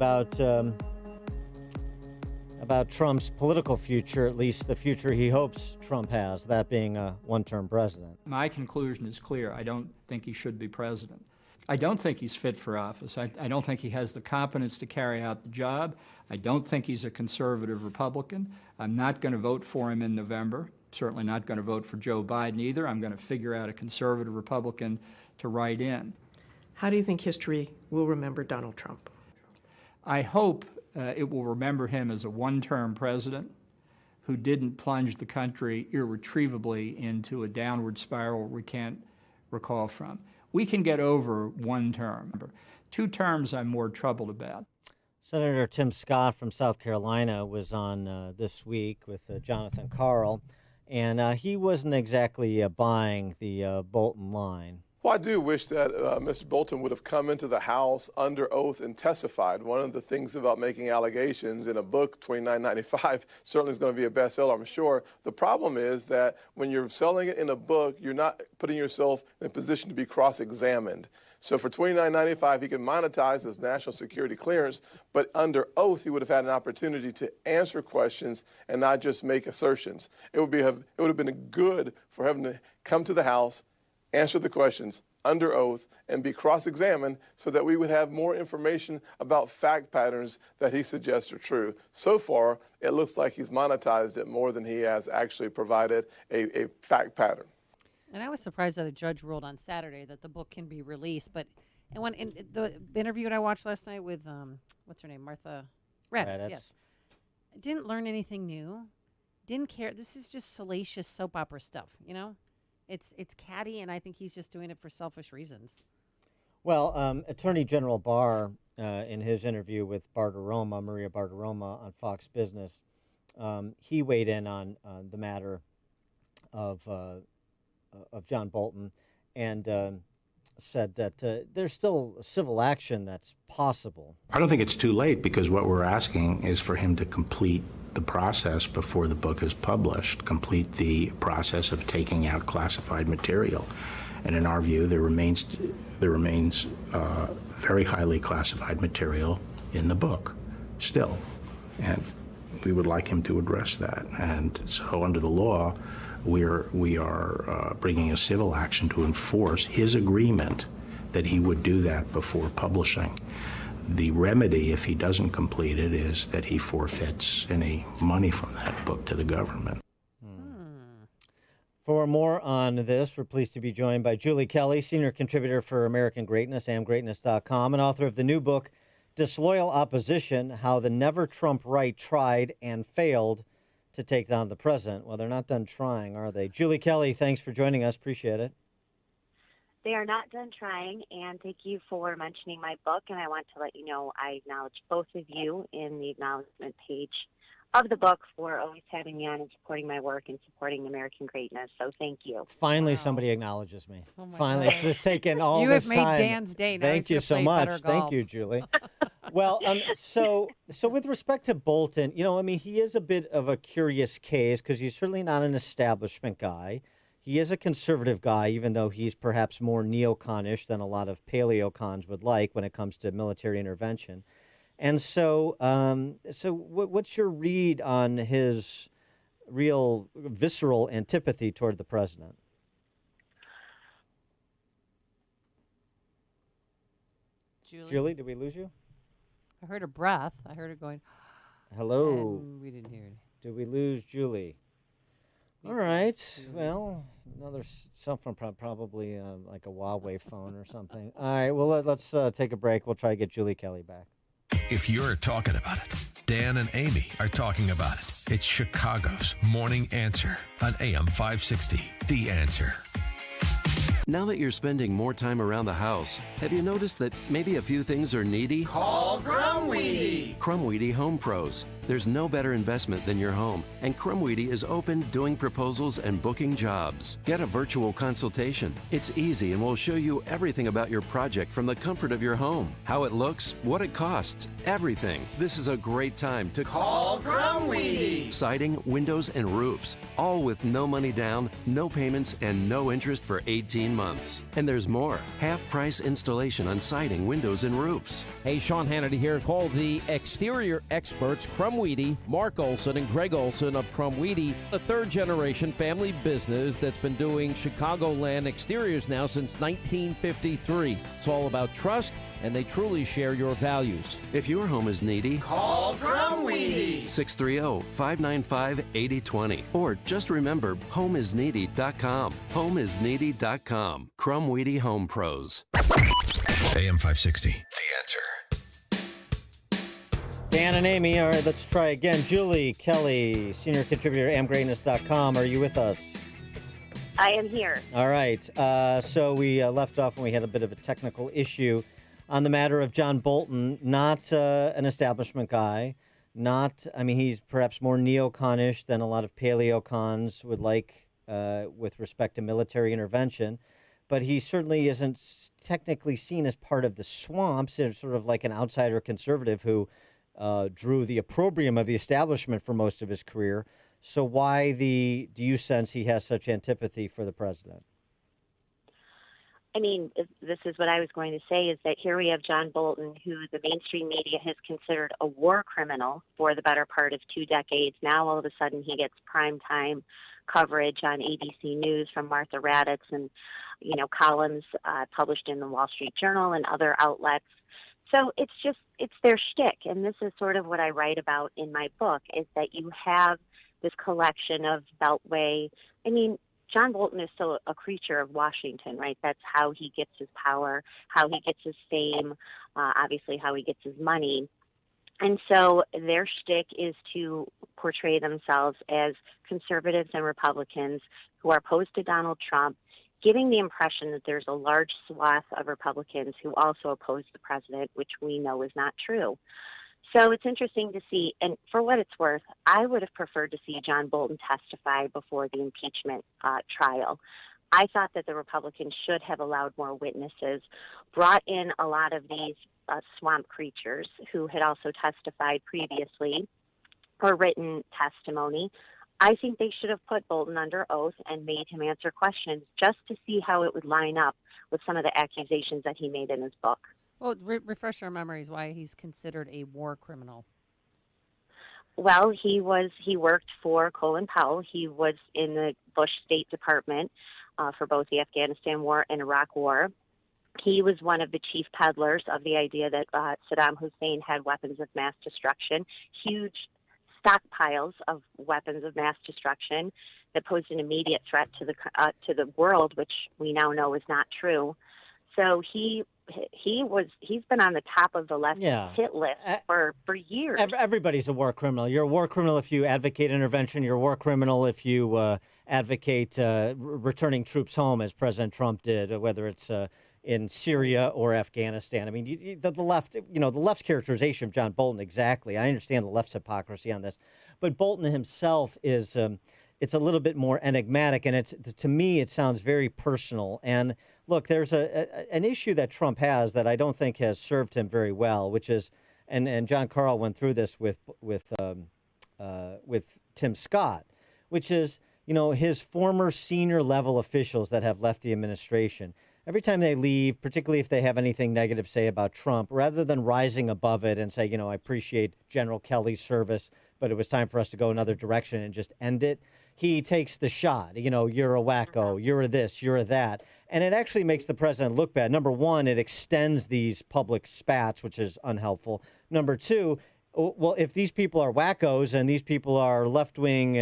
about Trump's political future, at least the future he hopes Trump has, that being a one-term president. My conclusion is clear. I don't think he should be president. I don't think he's fit for office. I don't think he has the competence to carry out the job. I don't think he's a conservative Republican. I'm not going to vote for him in November. Certainly not going to vote for Joe Biden either. I'm going to figure out a conservative Republican to write in. How do you think history will remember Donald Trump? I hope it will remember him as a one-term president who didn't plunge the country irretrievably into a downward spiral we can't recall from. We can get over one term. 2 terms I'm more troubled about. Senator Tim Scott from South Carolina was on this week with Jonathan Karl, and he wasn't exactly buying the Bolton line. Well, I do wish that Mr. Bolton would have come into the House under oath and testified. One of the things about making allegations in a book, $29.95, certainly is going to be a bestseller, I'm sure. The problem is that when you're selling it in a book, you're not putting yourself in a position to be cross-examined. So for $29.95, he can monetize his national security clearance, but under oath, he would have had an opportunity to answer questions and not just make assertions. It would have been good for him to come to the House, answer the questions under oath, and be cross-examined so that we would have more information about fact patterns that he suggests are true. So far, it looks like he's monetized it more than he has actually provided a fact pattern. And I was surprised that a judge ruled on Saturday that the book can be released. But in the interview that I watched last night with, what's her name, Martha Raddatz, yes, didn't learn anything new, didn't care. This is just salacious soap opera stuff, you know? It's catty, and I think he's just doing it for selfish reasons. Well, Attorney General Barr, in his interview with Maria Bartiromo on Fox Business, he weighed in on the matter of John Bolton and said that there's still civil action that's possible. I don't think it's too late, because what we're asking is for him to complete the process before the book is published, complete the process of taking out classified material. And in our view, there remains very highly classified material in the book still. And we would like him to address that. And so under the law, we are bringing a civil action to enforce his agreement that he would do that before publishing. The remedy, if he doesn't complete it, is that he forfeits any money from that book to the government. For more on this, we're pleased to be joined by Julie Kelly, senior contributor for American Greatness, amgreatness.com, and author of the new book, Disloyal Opposition, How the Never Trump Right Tried and Failed to Take Down the President. Well, they're not done trying, are they? Julie Kelly, thanks for joining us. Appreciate it. They are not done trying, and thank you for mentioning my book. And I want to let you know I acknowledge both of you in the acknowledgement page of the book for always having me on and supporting my work and supporting American greatness. So thank you. Finally, somebody acknowledges me. Finally, it's just taken all you this have made time. Dan's day. Now Thank you so much. Thank you, Julie. Well, so with respect to Bolton, you know, I mean, he is a bit of a curious case because he's certainly not an establishment guy. He is a conservative guy, even though he's perhaps more neoconish than a lot of paleocons would like when it comes to military intervention. And so, what's your read on his real visceral antipathy toward the president? Julie, did we lose you? I heard her breath. I heard her going, hello. And we didn't hear it. Did we lose Julie? All right. Well, another cell phone, probably like a Huawei phone or something. All right. Well, let's take a break. We'll try to get Julie Kelly back. If you're talking about it, Dan and Amy are talking about it. It's Chicago's Morning Answer on AM 560. The Answer. Now that you're spending more time around the house, have you noticed that maybe a few things are needy? Call Crumweedy. Crumweedy Home Pros. There's no better investment than your home, and Crumweedy is open, doing proposals and booking jobs. Get a virtual consultation. It's easy and we'll show you everything about your project from the comfort of your home. How it looks, what it costs, everything. This is a great time to call Crumweedy. Siding, windows, and roofs, all with no money down, no payments, and no interest for 18 months. And there's more. Half-price installation on siding, windows, and roofs. Hey, Sean Hannity here. Call the exterior experts, Crumweedy, Mark Olson, and Greg Olson of Crumweedy, a third-generation family business that's been doing Chicagoland exteriors now since 1953. It's all about trust, and they truly share your values. If your home is needy, call Crumweedy. 630-595-8020. Or just remember, homeisneedy.com. Homeisneedy.com. Crumweedy Home Pros. AM 560, The Answer. Dan and Amy, all right, let's try again. Julie Kelly, senior contributor at amgreatness.com. Are you with us? I am here. All right. So we left off when we had a bit of a technical issue on the matter of John Bolton, not an establishment guy, he's perhaps more neoconish than a lot of paleocons would like with respect to military intervention, but he certainly isn't technically seen as part of the swamps. It's sort of like an outsider conservative who drew the opprobrium of the establishment for most of his career. So why do you sense he has such antipathy for the president? I mean, this is what I was going to say, is that here we have John Bolton, who the mainstream media has considered a war criminal for the better part of 2 decades. Now, all of a sudden, he gets primetime coverage on ABC News from Martha Raddatz and, columns published in the Wall Street Journal and other outlets. So it's their shtick. And this is sort of what I write about in my book, is that you have this collection of Beltway. John Bolton is still a creature of Washington, right? That's how he gets his power, how he gets his fame, obviously how he gets his money. And so their shtick is to portray themselves as conservatives and Republicans who are opposed to Donald Trump, giving the impression that there's a large swath of Republicans who also oppose the president, which we know is not true. So it's interesting to see, and for what it's worth, I would have preferred to see John Bolton testify before the impeachment trial. I thought that the Republicans should have allowed more witnesses, brought in a lot of these swamp creatures who had also testified previously or written testimony. I think they should have put Bolton under oath and made him answer questions just to see how it would line up with some of the accusations that he made in his book. Well, refresh our memories why he's considered a war criminal. Well, he worked for Colin Powell. He was in the Bush State Department for both the Afghanistan War and Iraq War. He was one of the chief peddlers of the idea that Saddam Hussein had weapons of mass destruction, huge stockpiles of weapons of mass destruction that posed an immediate threat to the world, which we now know is not true. So he's been on the top of the left hit list for years. Everybody's a war criminal. You're a war criminal if you advocate intervention. You're a war criminal if you advocate returning troops home, as President Trump did, whether it's in Syria or Afghanistan. I mean, the left, the left's characterization of John Bolton, exactly. I understand the left's hypocrisy on this, but Bolton himself is, it's a little bit more enigmatic, and to me, it sounds very personal. And look, there's an issue that Trump has that I don't think has served him very well, which is, and John Carl went through this with Tim Scott, which is, his former senior level officials that have left the administration. Every time they leave, particularly if they have anything negative to say about Trump, rather than rising above it and say, I appreciate General Kelly's service, but it was time for us to go another direction and just end it, he takes the shot. You're a wacko, you're a this, you're a that. And it actually makes the president look bad. Number one, it extends these public spats, which is unhelpful. Number two, well, if these people are wackos and these people are left-wing,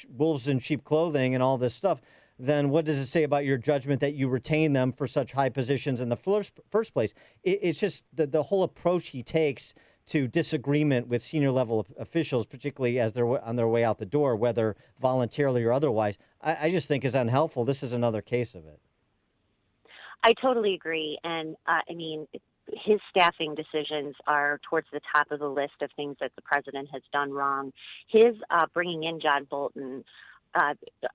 wolves in sheep clothing and all this stuff, then what does it say about your judgment that you retain them for such high positions in the first place? It's just the whole approach he takes to disagreement with senior level officials, particularly as they're on their way out the door, whether voluntarily or otherwise, I just think is unhelpful. This is another case of it. I totally agree. And his staffing decisions are towards the top of the list of things that the president has done wrong. His bringing in John Bolton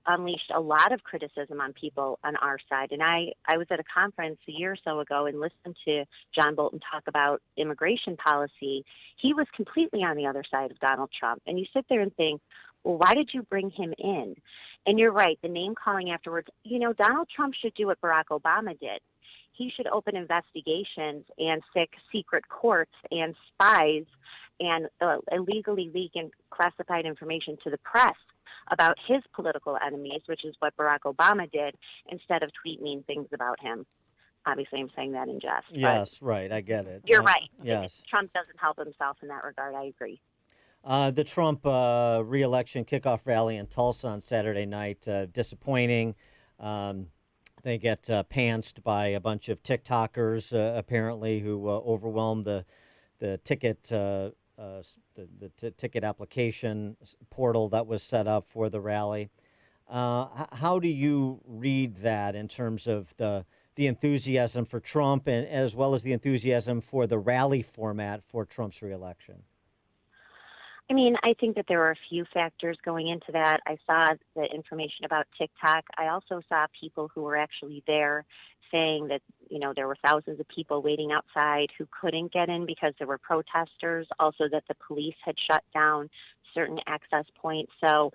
unleashed a lot of criticism on people on our side. And I was at a conference a year or so ago and listened to John Bolton talk about immigration policy. He was completely on the other side of Donald Trump. And you sit there and think, well, why did you bring him in? And you're right, the name calling afterwards, Donald Trump should do what Barack Obama did. He should open investigations and sick secret courts and spies and illegally leak and classified information to the press about his political enemies, which is what Barack Obama did, instead of tweet mean things about him. Obviously, I'm saying that in jest. Yes, right. I get it. You're right. Yes. Trump doesn't help himself in that regard. I agree. The Trump re-election kickoff rally in Tulsa on Saturday night, disappointing. They get pantsed by a bunch of TikTokers, apparently, who overwhelmed the ticket ticket application portal that was set up for the rally. How do you read that in terms of the enthusiasm for Trump and as well as the enthusiasm for the rally format for Trump's reelection? I mean, I think that there are a few factors going into that. I saw the information about TikTok. I also saw people who were actually there saying that, there were thousands of people waiting outside who couldn't get in because there were protesters. Also that the police had shut down certain access points. So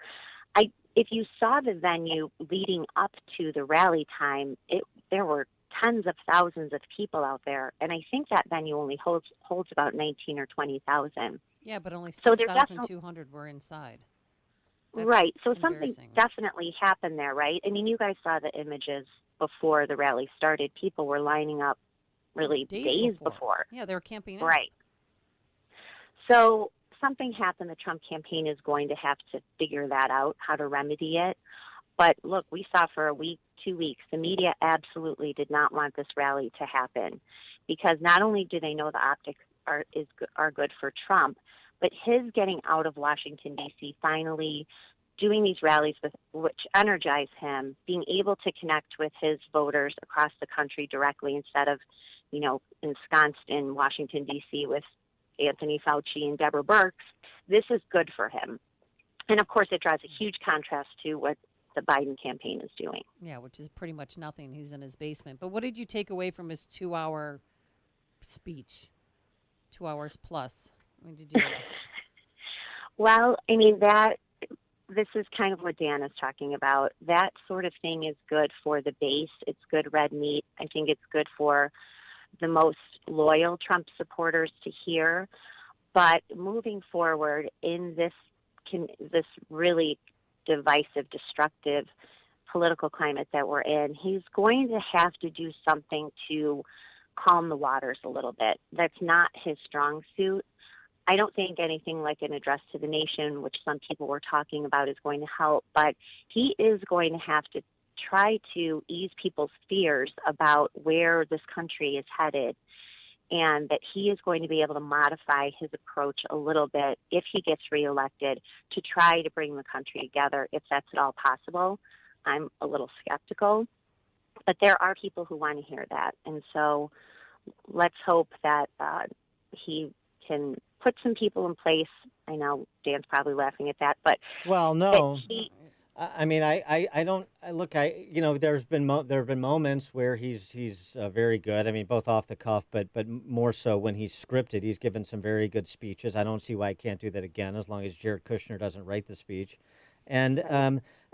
if you saw the venue leading up to the rally time, there were tens of thousands of people out there. And I think that venue only holds about 19 or 20,000. Yeah, but only So 6,200 were inside. That's right. So something embarrassing. definitely happened there, right? I mean, you guys saw the images before the rally started. People were lining up really days before. Yeah, they were camping out. Right. So something happened. The Trump campaign is going to have to figure that out, how to remedy it. But look, we saw for a week, 2 weeks, the media absolutely did not want this rally to happen because not only do they know the optics are good for Trump, but his getting out of Washington, D.C., finally doing these rallies which energize him, being able to connect with his voters across the country directly instead of, ensconced in Washington, D.C. with Anthony Fauci and Deborah Birx, this is good for him. And, of course, it draws a huge contrast to what the Biden campaign is doing. Yeah, which is pretty much nothing. He's in his basement. But what did you take away from his 2-hour speech? 2 hours plus. What did you do? Well, I mean, this is kind of what Dan is talking about. That sort of thing is good for the base. It's good red meat. I think it's good for the most loyal Trump supporters to hear. But moving forward in this really divisive, destructive political climate that we're in, he's going to have to do something to calm the waters a little bit. That's not his strong suit. I don't think anything like an address to the nation, which some people were talking about, is going to help, but he is going to have to try to ease people's fears about where this country is headed, and that he is going to be able to modify his approach a little bit if he gets reelected to try to bring the country together, if that's at all possible. I'm a little skeptical, but there are people who want to hear that, and so let's hope that he can put some people in place. I know Dan's probably laughing at that, but well, no. I mean, I don't look. There have been moments where he's very good. I mean, both off the cuff, but more so when he's scripted. He's given some very good speeches. I don't see why I can't do that again, as long as Jared Kushner doesn't write the speech. And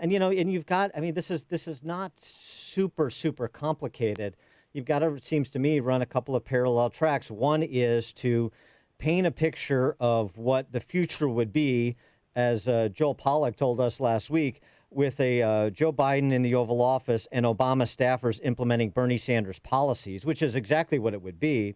you've got. I mean, this is not super complicated. You've got to, it seems to me, run a couple of parallel tracks. One is to paint a picture of what the future would be, as Joel Pollack told us last week, with a Joe Biden in the Oval Office and Obama staffers implementing Bernie Sanders policies, which is exactly what it would be.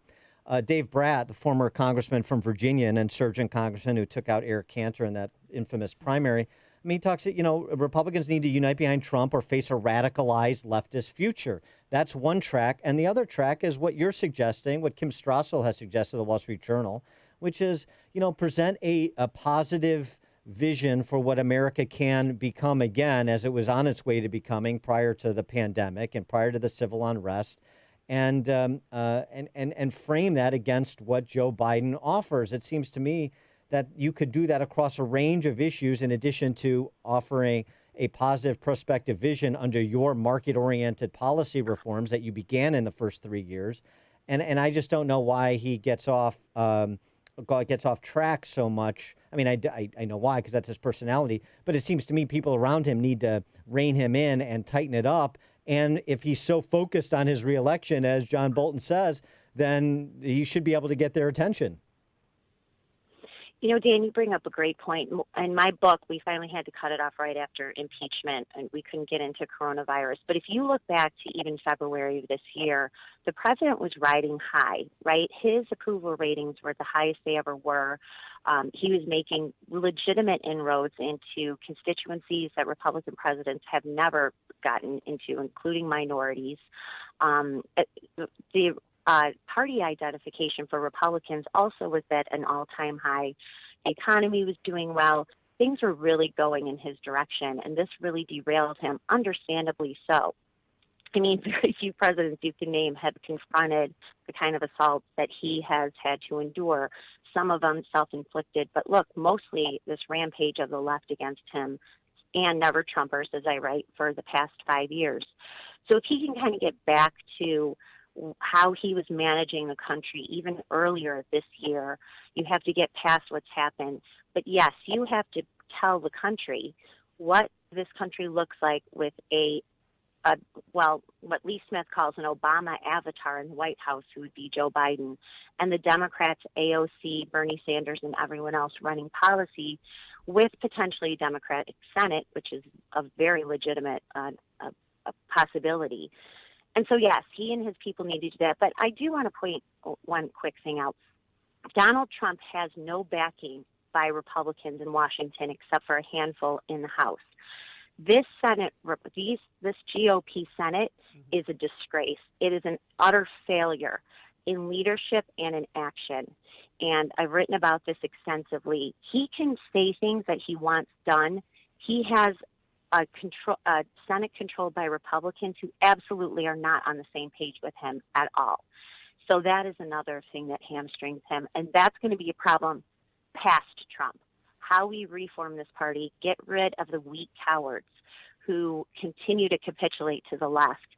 Dave Bratt, the former congressman from Virginia and insurgent congressman who took out Eric Cantor in that infamous primary, I mean, he talks, Republicans need to unite behind Trump or face a radicalized leftist future. That's one track. And the other track is what you're suggesting, what Kim Strassel has suggested, the Wall Street Journal, which is, present a positive vision for what America can become again, as it was on its way to becoming prior to the pandemic and prior to the civil unrest. and frame that against what Joe Biden offers. It seems to me that you could do that across a range of issues in addition to offering a positive prospective vision under your market-oriented policy reforms that you began in the first 3 years. And I just don't know why he gets off track so much. I mean, I know why, because that's his personality. But it seems to me people around him need to rein him in and tighten it up. And if he's so focused on his reelection, as John Bolton says, then he should be able to get their attention. You know, Dan, you bring up a great point. In my book, we finally had to cut it off right after impeachment, and we couldn't get into coronavirus. But if you look back to even February of this year, the president was riding high, right? His approval ratings were the highest they ever were. He was making legitimate inroads into constituencies that Republican presidents have never gotten into, including minorities. The party identification for Republicans also was at an all-time high. The economy was doing well. Things were really going in his direction, and this really derailed him, understandably so. I mean, very few presidents you can name have confronted the kind of assaults that he has had to endure, some of them self-inflicted. But look, mostly this rampage of the left against him and never Trumpers, as I write, for the past 5 years. So if he can kind of get back to how he was managing the country even earlier this year, you have to get past what's happened. But yes, you have to tell the country what this country looks like with what Lee Smith calls an Obama avatar in the White House, who would be Joe Biden, and the Democrats, AOC, Bernie Sanders, and everyone else running policy with potentially a Democratic Senate, which is a very legitimate a possibility. And so, yes, he and his people need to do that. But I do want to point one quick thing out. Donald Trump has no backing by Republicans in Washington except for a handful in the House. This Senate, this GOP Senate is a disgrace. It is an utter failure in leadership and in action. And I've written about this extensively. He can say things that he wants done. He has a Senate controlled by Republicans who absolutely are not on the same page with him at all. So that is another thing that hamstrings him. And that's going to be a problem past Trump. How we reform this party, get rid of the weak cowards who continue to capitulate to the left,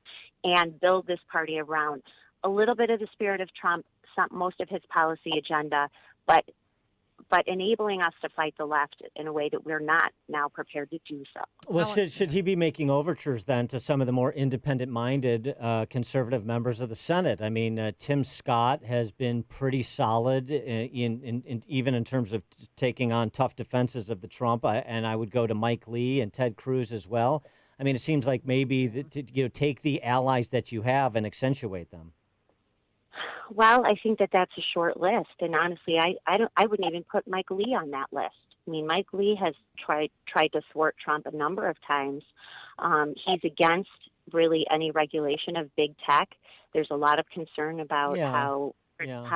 and build this party around a little bit of the spirit of Trump, most of his policy agenda, but enabling us to fight the left in a way that we're not now prepared to do so. Well, should he be making overtures then to some of the more independent-minded conservative members of the Senate? I mean, Tim Scott has been pretty solid in even in terms of taking on tough defenses of the Trump, and I would go to Mike Lee and Ted Cruz as well. I mean, it seems like maybe to take the allies that you have and accentuate them. Well, I think that that's a short list, and honestly, I wouldn't even put Mike Lee on that list. I mean, Mike Lee has tried to thwart Trump a number of times. He's against really any regulation of big tech. There's a lot of concern about how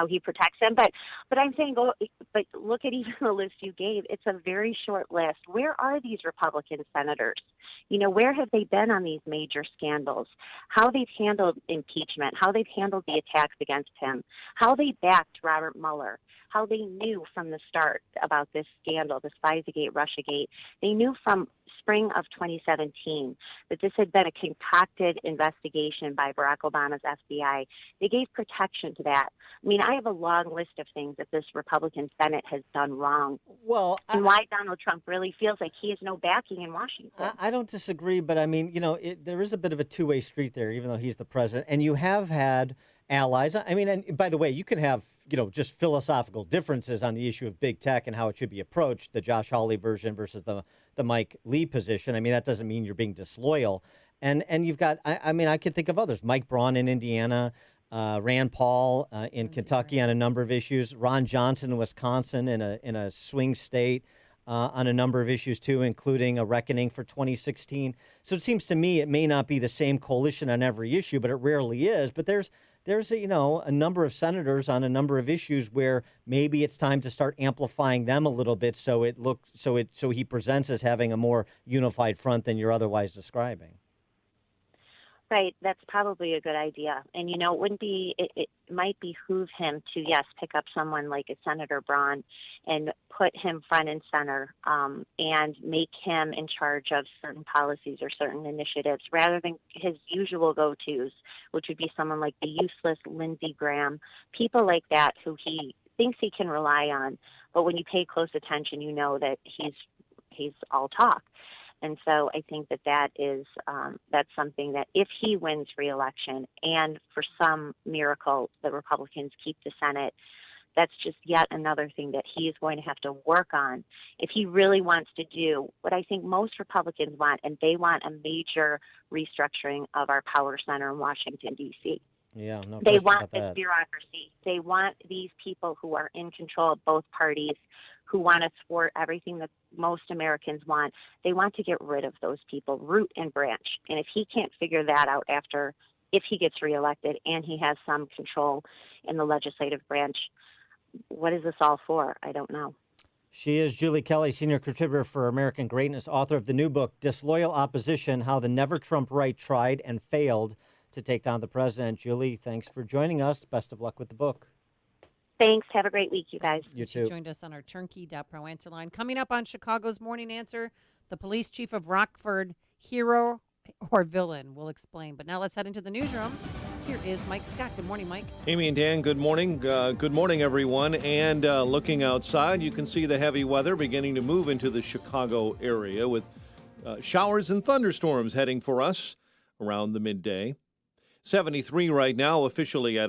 he protects them. But I'm saying, but look at even the list you gave. It's a very short list. Where are these Republican senators? You know, where have they been on these major scandals? How they've handled impeachment, how they've handled the attacks against him, how they backed Robert Mueller, how they knew from the start about this scandal, this Spygate, Russiagate. They knew from spring of 2017 that this had been a concocted investigation by Barack Obama's FBI. They gave protection to that. I mean, I have a long list of things that this Republican Senate has done wrong. Well, and why Donald Trump really feels like he has no backing in Washington. I don't disagree, but I mean, you know, there is a bit of a two-way street there, even though he's the president. And you have had allies. I mean, and by the way, you can have, you know, just philosophical differences on the issue of big tech and how it should be approached, the Josh Hawley version versus the Mike Lee position. I mean, that doesn't mean you're being disloyal. And you've got, I mean, I could think of others. Mike Braun in Indiana, Rand Paul in Kentucky on a number of issues, Ron Johnson in Wisconsin in a swing state on a number of issues too, including a reckoning for 2016. So it seems to me it may not be the same coalition on every issue, but it rarely is. But there's a number of senators on a number of issues where maybe it's time to start amplifying them a little bit so he presents as having a more unified front than you're otherwise describing. right. That's probably a good idea. And, you know, it might behoove him to, yes, pick up someone like a Senator Braun and put him front and center and make him in charge of certain policies or certain initiatives rather than his usual go-tos, which would be someone like the useless Lindsey Graham, people like that who he thinks he can rely on. But when you pay close attention, you know that he's all talk. And so I think that is that's something that if he wins re-election and for some miracle the Republicans keep the Senate, that's just yet another thing that he is going to have to work on if he really wants to do what I think most Republicans want, and they want a major restructuring of our power center in Washington, D.C. Yeah, no They question want about this that. bureaucracy. They want these people who are in control of both parties, who want to thwart everything that most Americans want. They want to get rid of those people, root and branch. And if he can't figure that out if he gets reelected and he has some control in the legislative branch, what is this all for? I don't know. She is Julie Kelly, senior contributor for American Greatness, author of the new book, Disloyal Opposition, How the Never Trump Right Tried and Failed to Take Down the President. Julie, thanks for joining us. Best of luck with the book. Thanks. Have a great week, you guys. You She too. joined us on our turnkey.pro answer line. Coming up on Chicago's Morning Answer, the police chief of Rockford, hero or villain, will explain. But now let's head into the newsroom. Here is Mike Scott. Good morning, Mike. Amy and Dan, good morning. Good morning, everyone. And looking outside, you can see the heavy weather beginning to move into the Chicago area with showers and thunderstorms heading for us around the midday. 73 right now, officially at